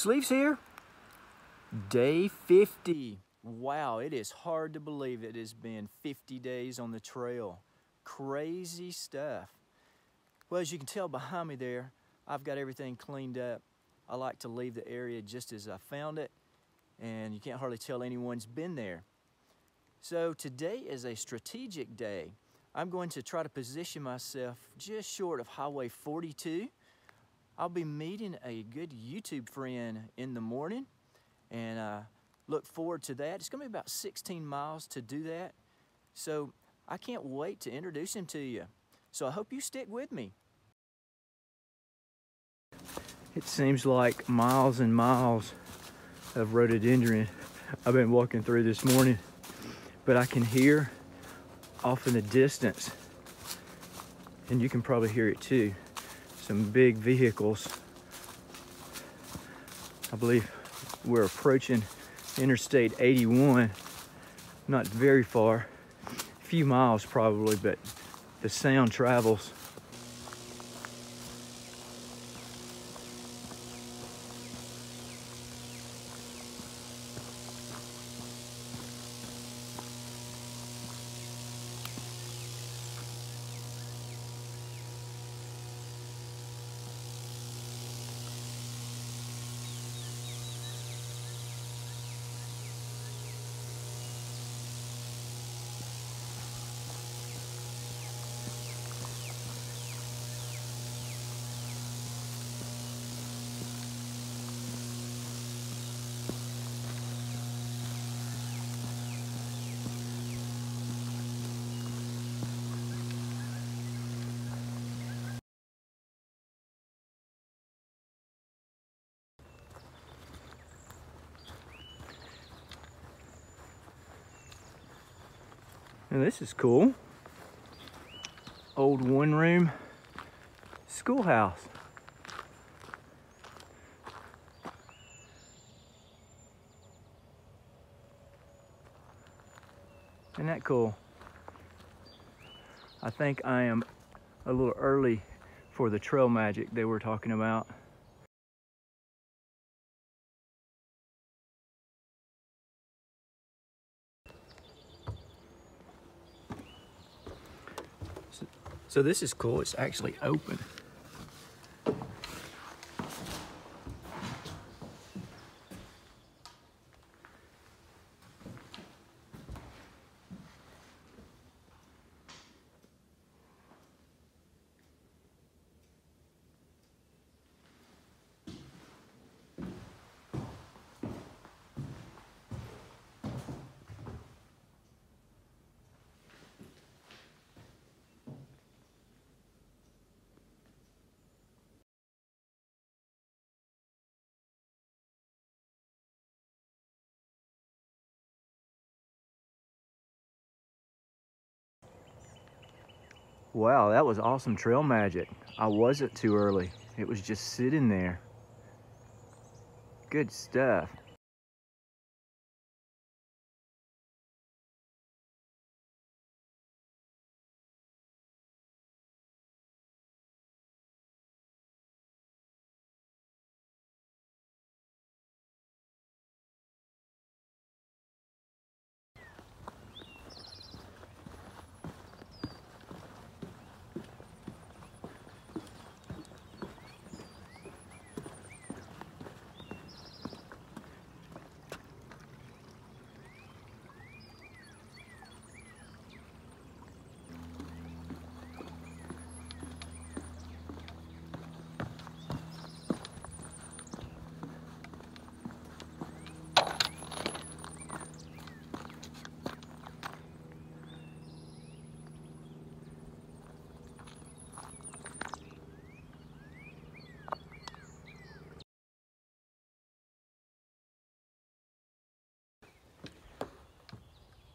Sleeves here. Day 50. Wow, it is hard to believe it has been 50 days on the trail. Crazy stuff. Well, as you can tell behind me there, I've got everything cleaned up. I like to leave the area just as I found it, and you can't hardly tell anyone's been there. So today is a strategic day. I'm going to try to position myself just short of Highway 42. I'll be meeting a good YouTube friend in the morning, and look forward to that. It's gonna be about 16 miles to do that. So I can't wait to introduce him to you. So I hope you stick with me. It seems like miles and miles of rhododendron I've been walking through this morning, but I can hear off in the distance, and you can probably hear it too, some big vehicles. I believe we're approaching Interstate 81, not very far, a few miles probably, but the sound travels. And this is cool. Old one-room schoolhouse. Isn't that cool? I think I am a little early for the trail magic they were talking about. So this is cool, it's actually open. Wow, that was awesome trail magic. I wasn't too early. It was just sitting there. Good stuff.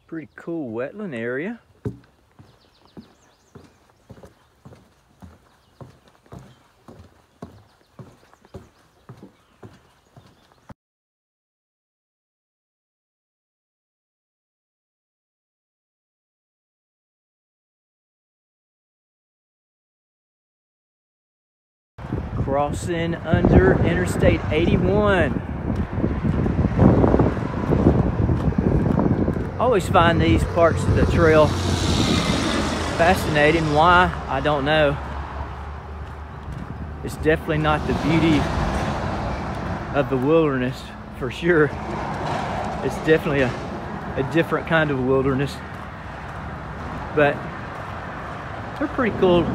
Pretty cool wetland area. Crossing under Interstate 81. I always find these parts of the trail fascinating. Why? I don't know. It's definitely not the beauty of the wilderness, for sure. It's definitely a different kind of wilderness, but they're pretty cool.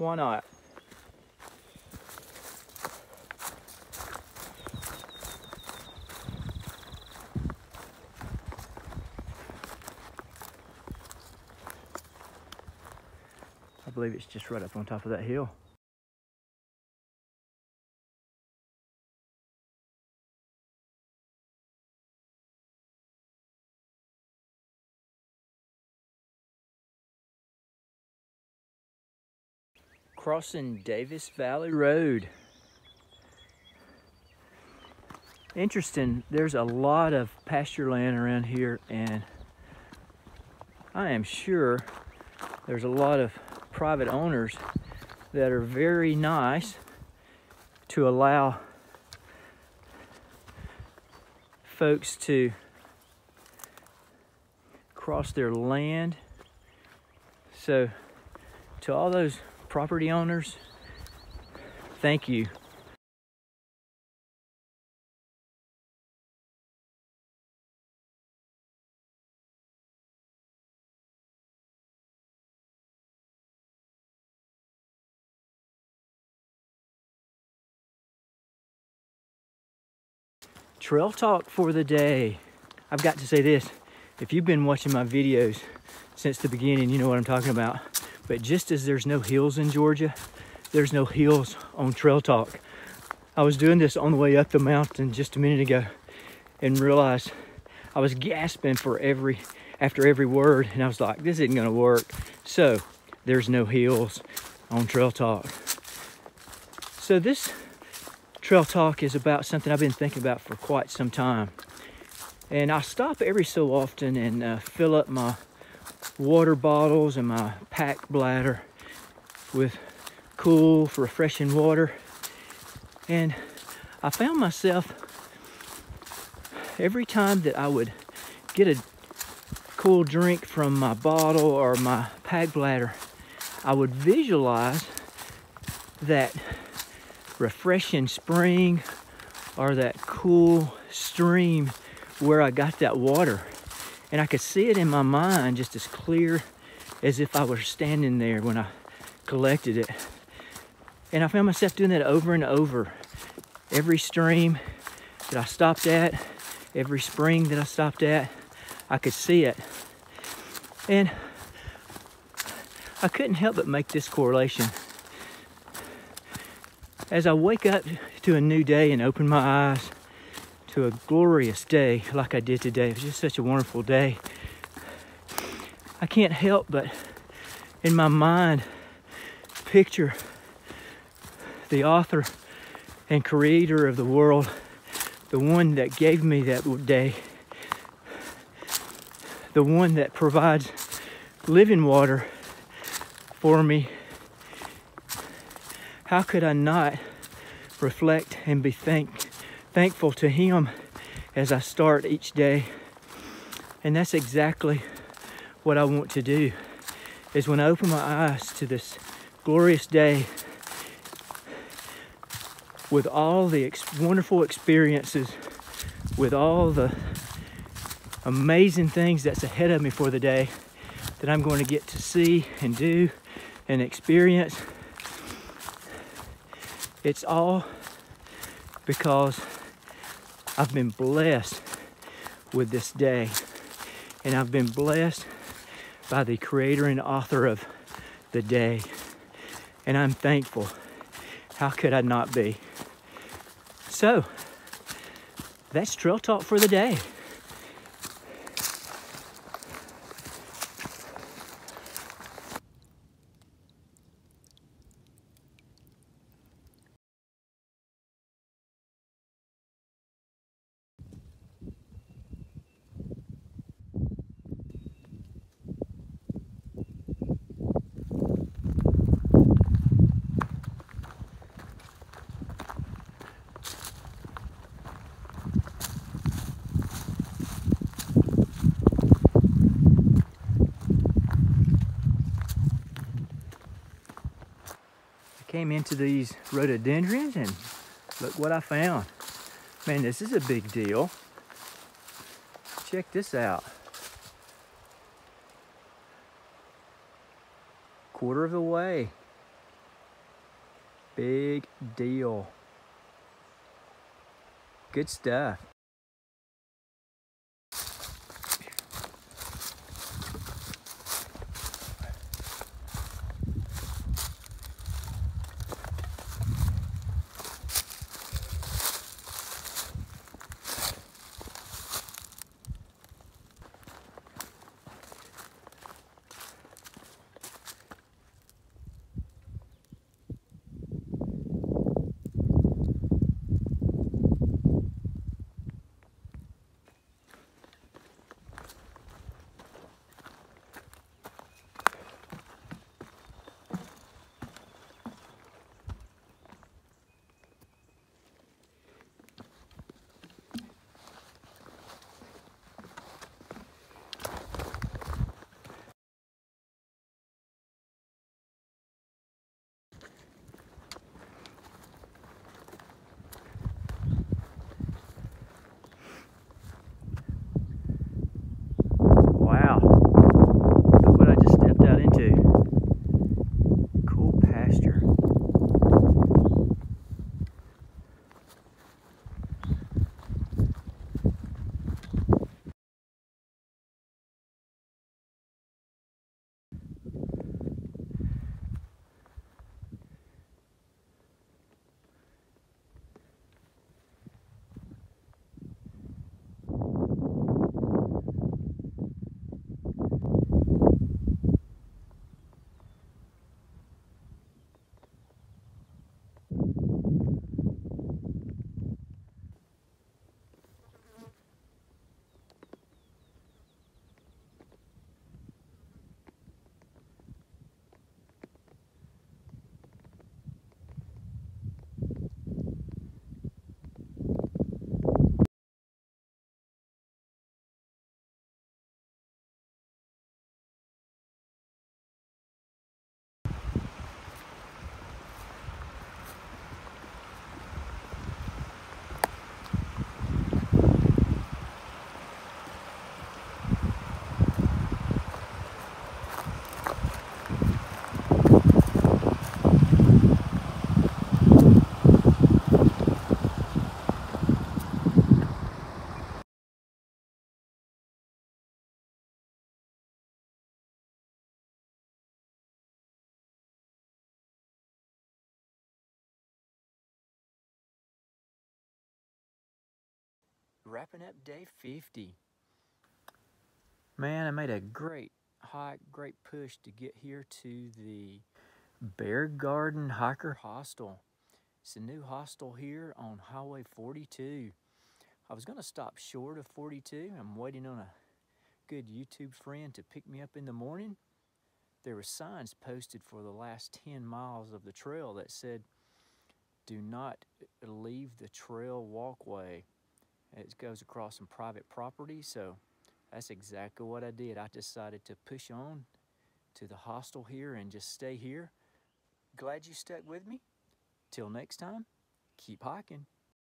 Why not? I believe it's just right up on top of that hill. Crossing Davis Valley Road. Interesting, there's a lot of pasture land around here, and I am sure there's a lot of private owners that are very nice to allow folks to cross their land. So to all those property owners, thank you. Trail talk for the day. I've got to say this, if you've been watching my videos since the beginning, you know what I'm talking about. But just as there's no hills in Georgia, there's no hills on Trail Talk. I was doing this on the way up the mountain just a minute ago and realized I was gasping after every word, and I was like, this isn't gonna work. So there's no hills on Trail Talk. So this Trail Talk is about something I've been thinking about for quite some time. And I stop every so often and fill up my water bottles and my pack bladder with cool, refreshing water. And I found myself, every time that I would get a cool drink from my bottle or my pack bladder, I would visualize that refreshing spring or that cool stream where I got that water. And I could see it in my mind just as clear as if I were standing there when I collected it. And I found myself doing that over and over. Every stream that I stopped at, every spring that I stopped at, I could see it. And I couldn't help but make this correlation. As I wake up to a new day and open my eyes to a glorious day like I did today, it was just such a wonderful day, I can't help but in my mind picture the author and creator of the world, the one that gave me that day, the one that provides living water for me. How could I not reflect and be thankful to him as I start each day? And that's exactly what I want to do, is when I open my eyes to this glorious day with all the wonderful experiences, with all the amazing things that's ahead of me for the day that I'm going to get to see and do and experience. It's all because I've been blessed with this day. And I've been blessed by the creator and author of the day. And I'm thankful. How could I not be? So, that's Trail Talk for the day. Came into these rhododendrons and look what I found. Man, this is a big deal. Check this out. Quarter of the way. Big deal. Good stuff. Wow, look what I just stepped out into. Cool pasture. Wrapping up day 50. Man, I made a great hike, great push to get here to the Bear Garden Hiker Hostel. It's a new hostel here on Highway 42. I was going to stop short of 42. I'm waiting on a good YouTube friend to pick me up in the morning. There were signs posted for the last 10 miles of the trail that said, do not leave the trail walkway. It goes across some private property, so that's exactly what I did. I decided to push on to the hostel here and just stay here. Glad you stuck with me. Till next time, keep hiking.